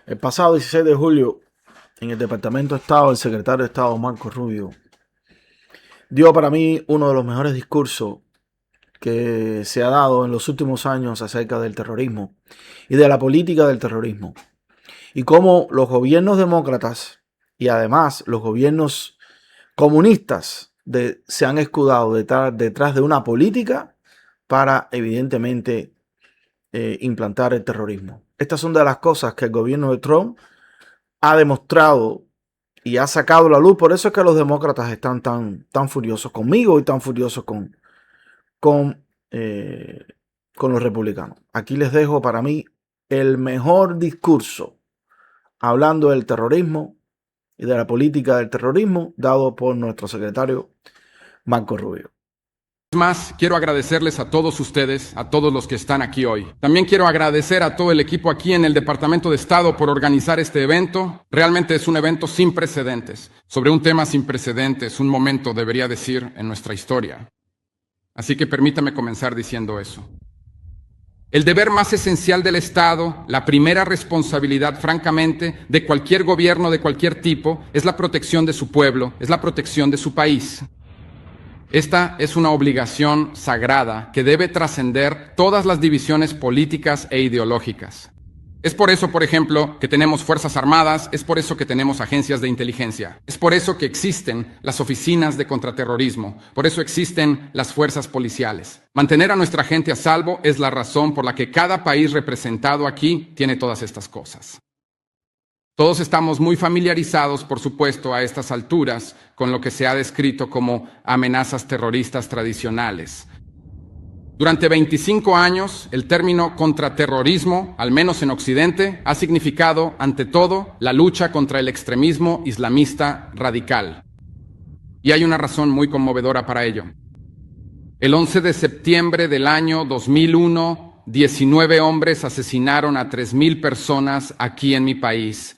El pasado 16 de julio, en el Departamento de Estado, el secretario de Estado, Marco Rubio, dio para mí uno de los mejores discursos que se ha dado en los últimos años acerca del terrorismo y de la política del terrorismo. Y cómo los gobiernos demócratas y además los gobiernos comunistas se han escudado detrás de una política para, evidentemente, implantar el terrorismo. Estas son de las cosas que el gobierno de Trump ha demostrado y ha sacado a la luz. Por eso es que los demócratas están tan furiosos conmigo y tan furiosos con, eh, con los republicanos. Aquí les dejo para mí el mejor discurso hablando del terrorismo y de la política del terrorismo dado por nuestro secretario Marco Rubio. Más, quiero agradecerles a todos ustedes, a todos los que están aquí hoy. También quiero agradecer a todo el equipo aquí en el Departamento de Estado por organizar este evento. Realmente es un evento sin precedentes, sobre un tema sin precedentes, un momento, debería decir, en nuestra historia. Así que permítame comenzar diciendo eso. El deber más esencial del Estado, la primera responsabilidad, francamente, de cualquier gobierno de cualquier tipo, es la protección de su pueblo, es la protección de su país. Esta es una obligación sagrada que debe trascender todas las divisiones políticas e ideológicas. Es por eso, por ejemplo, que tenemos Fuerzas Armadas, es por eso que tenemos agencias de inteligencia, es por eso que existen las oficinas de contraterrorismo, por eso existen las fuerzas policiales. Mantener a nuestra gente a salvo es la razón por la que cada país representado aquí tiene todas estas cosas. Todos estamos muy familiarizados, por supuesto, a estas alturas, con lo que se ha descrito como amenazas terroristas tradicionales. Durante 25 años, el término contraterrorismo, al menos en Occidente, ha significado, ante todo, la lucha contra el extremismo islamista radical. Y hay una razón muy conmovedora para ello. El 11 de septiembre del año 2001, 19 hombres asesinaron a 3,000 personas aquí en mi país.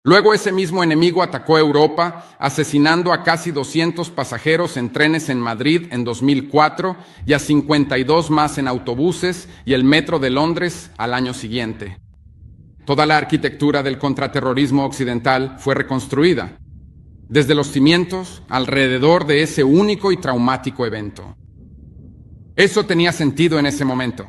Luego ese mismo enemigo atacó Europa, asesinando a casi 200 pasajeros en trenes en Madrid en 2004 y a 52 más en autobuses y el metro de Londres al año siguiente. Toda la arquitectura del contraterrorismo occidental fue reconstruida, desde los cimientos, alrededor de ese único y traumático evento. Eso tenía sentido en ese momento.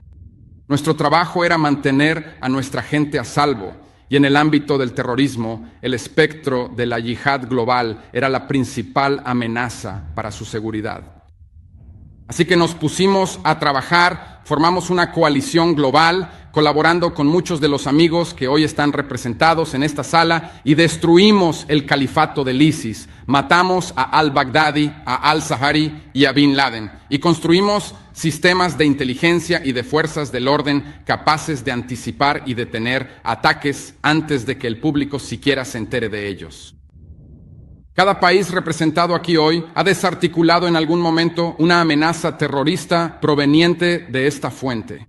Nuestro trabajo era mantener a nuestra gente a salvo. Y en el ámbito del terrorismo, el espectro de la yihad global era la principal amenaza para su seguridad. Así que nos pusimos a trabajar, formamos una coalición global, colaborando con muchos de los amigos que hoy están representados en esta sala, y destruimos el califato del ISIS. Matamos a al-Baghdadi, a al-Sahari y a Bin Laden, y construimos sistemas de inteligencia y de fuerzas del orden capaces de anticipar y detener ataques antes de que el público siquiera se entere de ellos. Cada país representado aquí hoy ha desarticulado en algún momento una amenaza terrorista proveniente de esta fuente.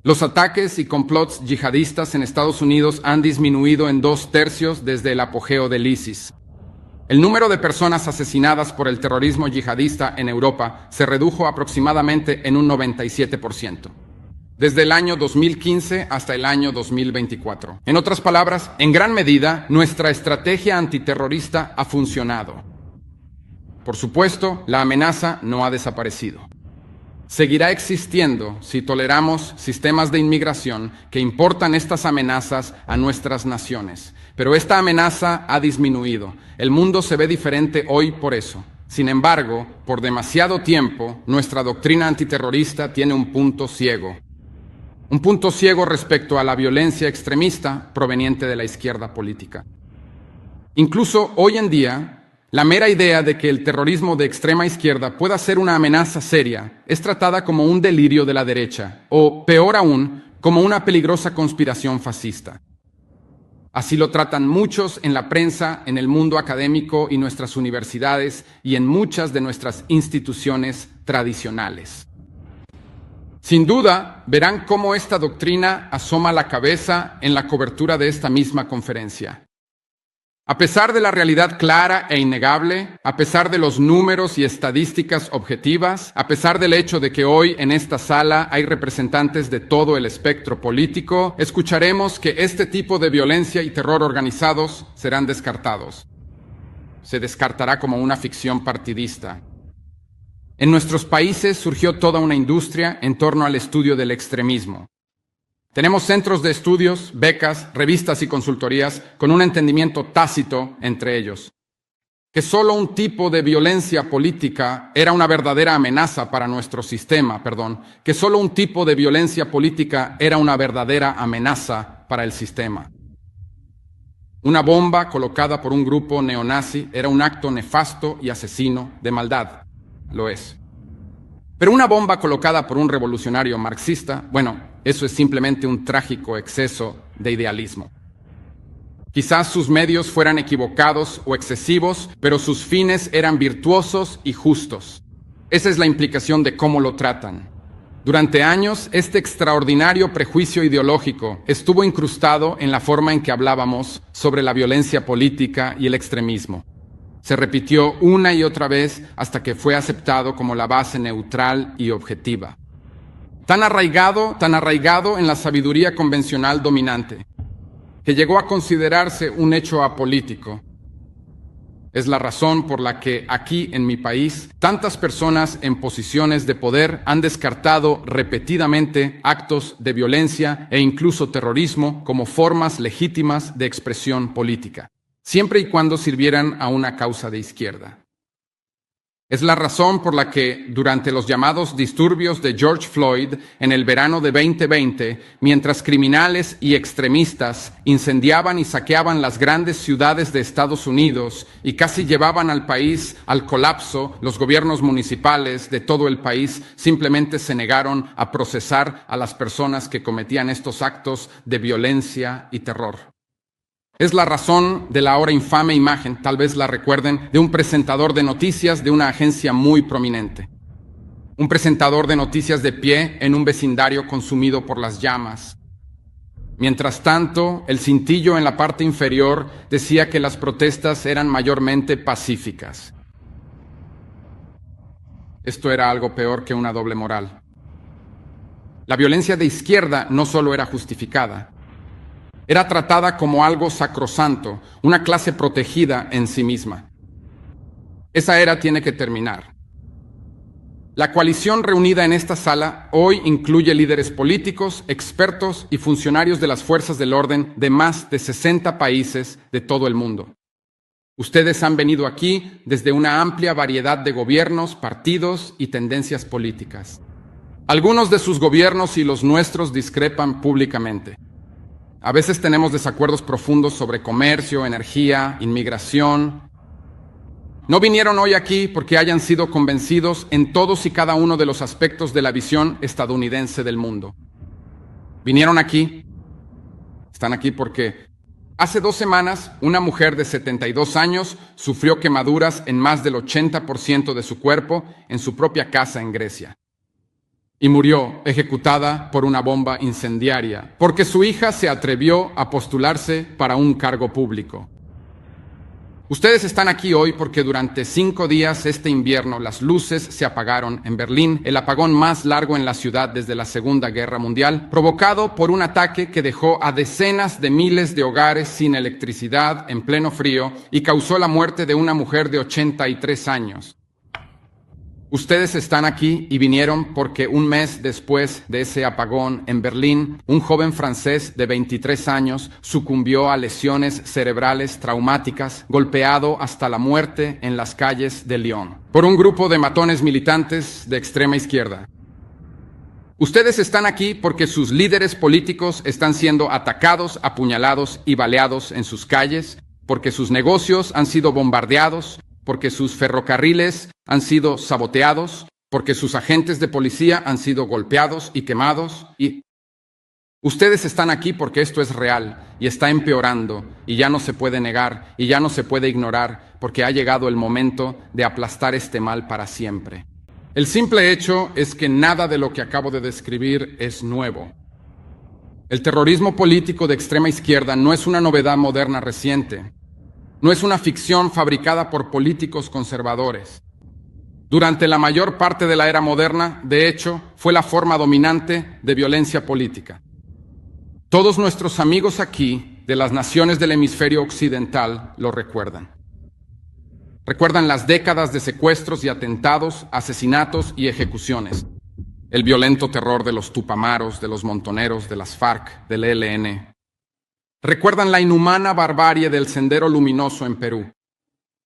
Los ataques y complots yihadistas en Estados Unidos han disminuido en 2/3 desde el apogeo del ISIS. El número de personas asesinadas por el terrorismo yihadista en Europa se redujo aproximadamente en un 97%, desde el año 2015 hasta el año 2024. En otras palabras, en gran medida, nuestra estrategia antiterrorista ha funcionado. Por supuesto, la amenaza no ha desaparecido. Seguirá existiendo si toleramos sistemas de inmigración que importan estas amenazas a nuestras naciones. Pero esta amenaza ha disminuido. El mundo se ve diferente hoy por eso. Sin embargo, por demasiado tiempo, nuestra doctrina antiterrorista tiene un punto ciego. Un punto ciego respecto a la violencia extremista proveniente de la izquierda política. Incluso hoy en día, la mera idea de que el terrorismo de extrema izquierda pueda ser una amenaza seria es tratada como un delirio de la derecha, o peor aún, como una peligrosa conspiración fascista. Así lo tratan muchos en la prensa, en el mundo académico y nuestras universidades y en muchas de nuestras instituciones tradicionales. Sin duda, verán cómo esta doctrina asoma la cabeza en la cobertura de esta misma conferencia. A pesar de la realidad clara e innegable, a pesar de los números y estadísticas objetivas, a pesar del hecho de que hoy en esta sala hay representantes de todo el espectro político, escucharemos que este tipo de violencia y terror organizados serán descartados. Se descartará como una ficción partidista. En nuestros países surgió toda una industria en torno al estudio del extremismo. Tenemos centros de estudios, becas, revistas y consultorías con un entendimiento tácito entre ellos, que solo un tipo de violencia política era una verdadera amenaza para nuestro sistema, que solo un tipo de violencia política era una verdadera amenaza para el sistema. Una bomba colocada por un grupo neonazi era un acto nefasto y asesino de maldad. Lo es. Pero una bomba colocada por un revolucionario marxista, eso es simplemente un trágico exceso de idealismo. Quizás sus medios fueran equivocados o excesivos, pero sus fines eran virtuosos y justos. Esa es la implicación de cómo lo tratan. Durante años, este extraordinario prejuicio ideológico estuvo incrustado en la forma en que hablábamos sobre la violencia política y el extremismo. Se repitió una y otra vez hasta que fue aceptado como la base neutral y objetiva. Tan arraigado en la sabiduría convencional dominante, que llegó a considerarse un hecho apolítico. Es la razón por la que aquí en mi país, tantas personas en posiciones de poder han descartado repetidamente actos de violencia e incluso terrorismo como formas legítimas de expresión política, siempre y cuando sirvieran a una causa de izquierda. Es la razón por la que, durante los llamados disturbios de George Floyd en el verano de 2020, mientras criminales y extremistas incendiaban y saqueaban las grandes ciudades de Estados Unidos y casi llevaban al país al colapso, los gobiernos municipales de todo el país simplemente se negaron a procesar a las personas que cometían estos actos de violencia y terror. Es la razón de la ahora infame imagen, tal vez la recuerden, de un presentador de noticias de una agencia muy prominente. Un presentador de noticias de pie en un vecindario consumido por las llamas. Mientras tanto, el cintillo en la parte inferior decía que las protestas eran mayormente pacíficas. Esto era algo peor que una doble moral. La violencia de izquierda no solo era justificada, era tratada como algo sacrosanto, una clase protegida en sí misma. Esa era tiene que terminar. La coalición reunida en esta sala hoy incluye líderes políticos, expertos y funcionarios de las fuerzas del orden de más de 60 países de todo el mundo. Ustedes han venido aquí desde una amplia variedad de gobiernos, partidos y tendencias políticas. Algunos de sus gobiernos y los nuestros discrepan públicamente. A veces tenemos desacuerdos profundos sobre comercio, energía, inmigración. No vinieron hoy aquí porque hayan sido convencidos en todos y cada uno de los aspectos de la visión estadounidense del mundo. Están aquí porque hace 2 semanas una mujer de 72 años sufrió quemaduras en más del 80% de su cuerpo en su propia casa en Grecia. Y murió ejecutada por una bomba incendiaria, porque su hija se atrevió a postularse para un cargo público. Ustedes están aquí hoy porque durante 5 días este invierno las luces se apagaron en Berlín, el apagón más largo en la ciudad desde la Segunda Guerra Mundial, provocado por un ataque que dejó a decenas de miles de hogares sin electricidad en pleno frío y causó la muerte de una mujer de 83 años. Ustedes están aquí y vinieron porque un mes después de ese apagón en Berlín, un joven francés de 23 años sucumbió a lesiones cerebrales traumáticas, golpeado hasta la muerte en las calles de Lyon, por un grupo de matones militantes de extrema izquierda. Ustedes están aquí porque sus líderes políticos están siendo atacados, apuñalados y baleados en sus calles, porque sus negocios han sido bombardeados, porque sus ferrocarriles han sido saboteados, porque sus agentes de policía han sido golpeados y quemados. Y ustedes están aquí porque esto es real y está empeorando y ya no se puede negar y ya no se puede ignorar porque ha llegado el momento de aplastar este mal para siempre. El simple hecho es que nada de lo que acabo de describir es nuevo. El terrorismo político de extrema izquierda no es una novedad moderna reciente. no es una ficción fabricada por políticos conservadores. Durante la mayor parte de la era moderna, de hecho, fue la forma dominante de violencia política. Todos nuestros amigos aquí, de las naciones del hemisferio occidental, lo recuerdan. Recuerdan las décadas de secuestros y atentados, asesinatos y ejecuciones. El violento terror de los Tupamaros, de los Montoneros, de las FARC, del ELN. Recuerdan la inhumana barbarie del Sendero Luminoso en Perú.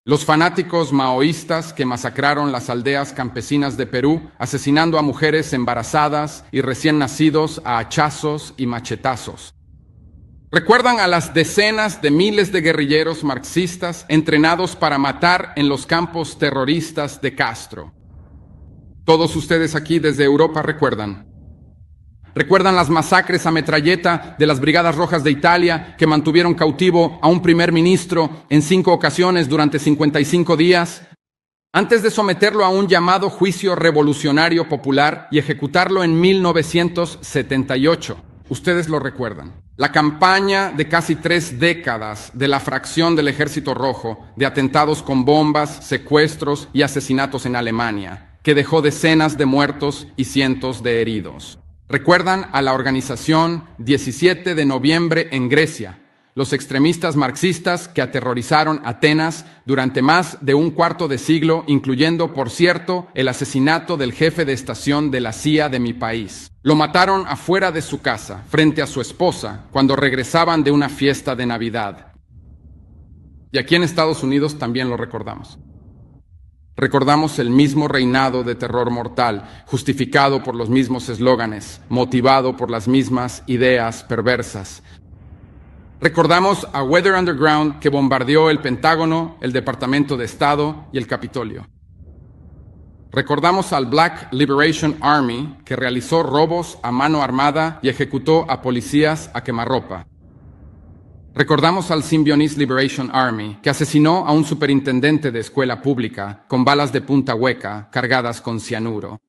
Los fanáticos maoístas que masacraron las aldeas campesinas de Perú, asesinando a mujeres embarazadas y recién nacidos a hachazos y machetazos. Recuerdan a las decenas de miles de guerrilleros marxistas entrenados para matar en los campos terroristas de Castro. Todos ustedes aquí desde Europa recuerdan. Recuerdan las masacres a metralleta de las Brigadas Rojas de Italia que mantuvieron cautivo a un primer ministro en 5 ocasiones durante 55 días, antes de someterlo a un llamado juicio revolucionario popular y ejecutarlo en 1978. Ustedes lo recuerdan. La campaña de casi 3 décadas de la fracción del Ejército Rojo, de atentados con bombas, secuestros y asesinatos en Alemania, que dejó decenas de muertos y cientos de heridos. Recuerdan a la organización 17 de noviembre en Grecia, los extremistas marxistas que aterrorizaron Atenas durante más de un cuarto de siglo, incluyendo, por cierto, el asesinato del jefe de estación de la CIA de mi país. Lo mataron afuera de su casa, frente a su esposa, cuando regresaban de una fiesta de Navidad. Y aquí en Estados Unidos también lo recordamos. Recordamos el mismo reinado de terror mortal, justificado por los mismos eslóganes, motivado por las mismas ideas perversas. Recordamos a Weather Underground, que bombardeó el Pentágono, el Departamento de Estado y el Capitolio. Recordamos al Black Liberation Army, que realizó robos a mano armada y ejecutó a policías a quemarropa. Recordamos al Symbionese Liberation Army, que asesinó a un superintendente de escuela pública con balas de punta hueca cargadas con cianuro.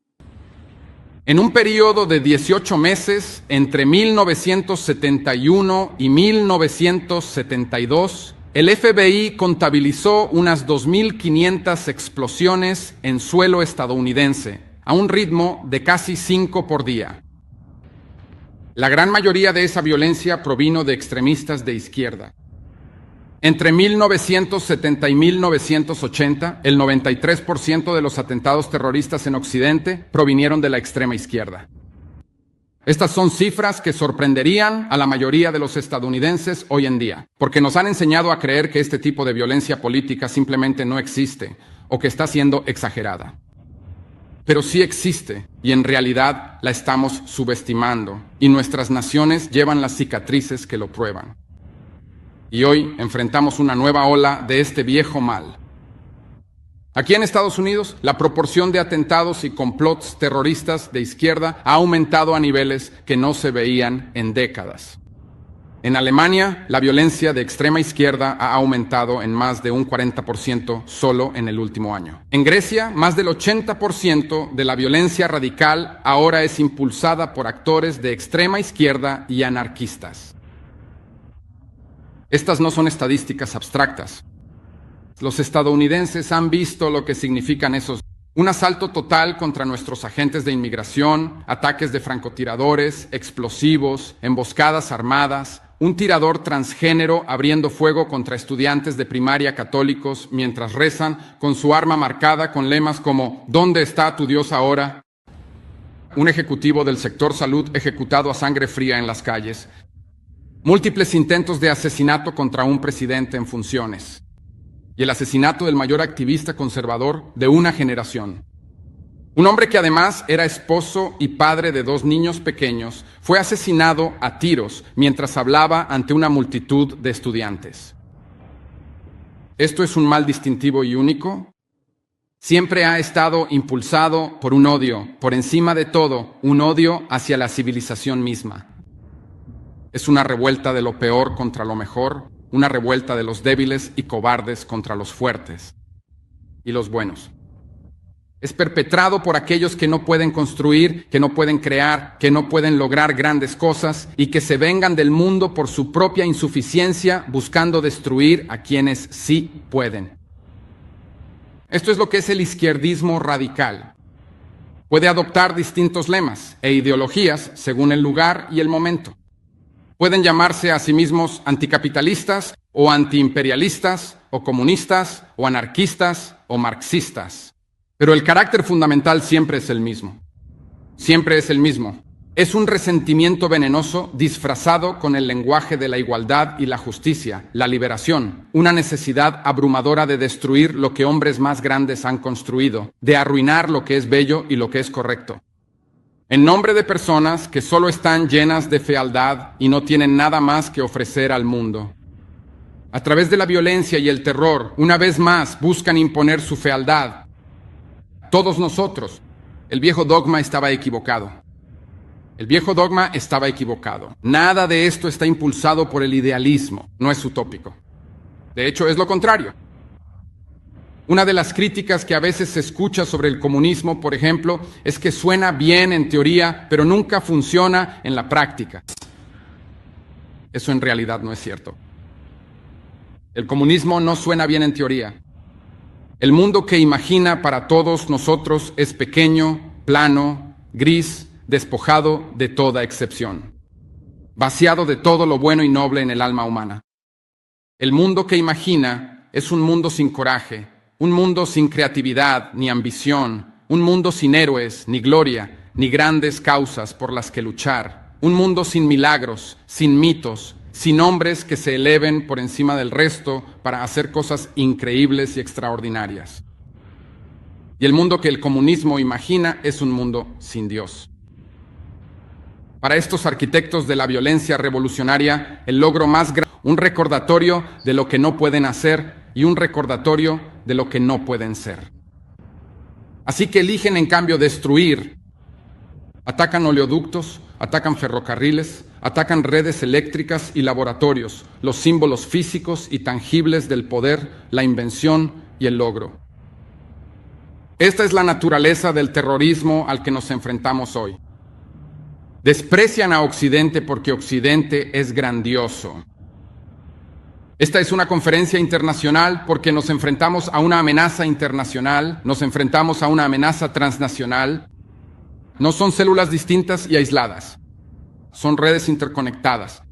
En un periodo de 18 meses, entre 1971 y 1972, el FBI contabilizó unas 2.500 explosiones en suelo estadounidense, a un ritmo de casi 5 por día. La gran mayoría de esa violencia provino de extremistas de izquierda. Entre 1970 y 1980, el 93% de los atentados terroristas en Occidente provinieron de la extrema izquierda. Estas son cifras que sorprenderían a la mayoría de los estadounidenses hoy en día, porque nos han enseñado a creer que este tipo de violencia política simplemente no existe o que está siendo exagerada. Pero sí existe, y en realidad la estamos subestimando, y nuestras naciones llevan las cicatrices que lo prueban. Y hoy enfrentamos una nueva ola de este viejo mal. Aquí en Estados Unidos, la proporción de atentados y complots terroristas de izquierda ha aumentado a niveles que no se veían en décadas. En Alemania, la violencia de extrema izquierda ha aumentado en más de un 40% solo en el último año. En Grecia, más del 80% de la violencia radical ahora es impulsada por actores de extrema izquierda y anarquistas. Estas no son estadísticas abstractas. Los estadounidenses han visto lo que significan esos. Un asalto total contra nuestros agentes de inmigración, ataques de francotiradores, explosivos, emboscadas armadas, un tirador transgénero abriendo fuego contra estudiantes de primaria católicos mientras rezan con su arma marcada con lemas como ¿dónde está tu Dios ahora? Un ejecutivo del sector salud ejecutado a sangre fría en las calles. Múltiples intentos de asesinato contra un presidente en funciones. Y el asesinato del mayor activista conservador de una generación. Un hombre que además era esposo y padre de 2 niños pequeños fue asesinado a tiros mientras hablaba ante una multitud de estudiantes. ¿Esto es un mal distintivo y único? Siempre ha estado impulsado por un odio, por encima de todo, un odio hacia la civilización misma. Es una revuelta de lo peor contra lo mejor, una revuelta de los débiles y cobardes contra los fuertes y los buenos. Es perpetrado por aquellos que no pueden construir, que no pueden crear, que no pueden lograr grandes cosas y que se vengan del mundo por su propia insuficiencia, buscando destruir a quienes sí pueden. Esto es lo que es el izquierdismo radical. Puede adoptar distintos lemas e ideologías según el lugar y el momento. Pueden llamarse a sí mismos anticapitalistas o antiimperialistas o comunistas o anarquistas o marxistas. Pero el carácter fundamental siempre es el mismo. Siempre es el mismo. Es un resentimiento venenoso disfrazado con el lenguaje de la igualdad y la justicia, la liberación, una necesidad abrumadora de destruir lo que hombres más grandes han construido, de arruinar lo que es bello y lo que es correcto. En nombre de personas que solo están llenas de fealdad y no tienen nada más que ofrecer al mundo. A través de la violencia y el terror, una vez más buscan imponer su fealdad. Todos nosotros, el viejo dogma estaba equivocado. El viejo dogma estaba equivocado. Nada de esto está impulsado por el idealismo, no es utópico. De hecho, es lo contrario. Una de las críticas que a veces se escucha sobre el comunismo, por ejemplo, es que suena bien en teoría, pero nunca funciona en la práctica. Eso en realidad no es cierto. El comunismo no suena bien en teoría. El mundo que imagina para todos nosotros es pequeño, plano, gris, despojado de toda excepción, vaciado de todo lo bueno y noble en el alma humana. El mundo que imagina es un mundo sin coraje, un mundo sin creatividad ni ambición, un mundo sin héroes, ni gloria, ni grandes causas por las que luchar, un mundo sin milagros, sin mitos, sin hombres que se eleven por encima del resto para hacer cosas increíbles y extraordinarias. Y el mundo que el comunismo imagina es un mundo sin Dios. Para estos arquitectos de la violencia revolucionaria, el logro más grande, un recordatorio de lo que no pueden hacer y un recordatorio de lo que no pueden ser. Así que eligen en cambio destruir. Atacan oleoductos, atacan ferrocarriles, atacan redes eléctricas y laboratorios, los símbolos físicos y tangibles del poder, la invención y el logro. Esta es la naturaleza del terrorismo al que nos enfrentamos hoy. Desprecian a Occidente porque Occidente es grandioso. Esta es una conferencia internacional porque nos enfrentamos a una amenaza internacional, nos enfrentamos a una amenaza transnacional. No son células distintas y aisladas. Son redes interconectadas.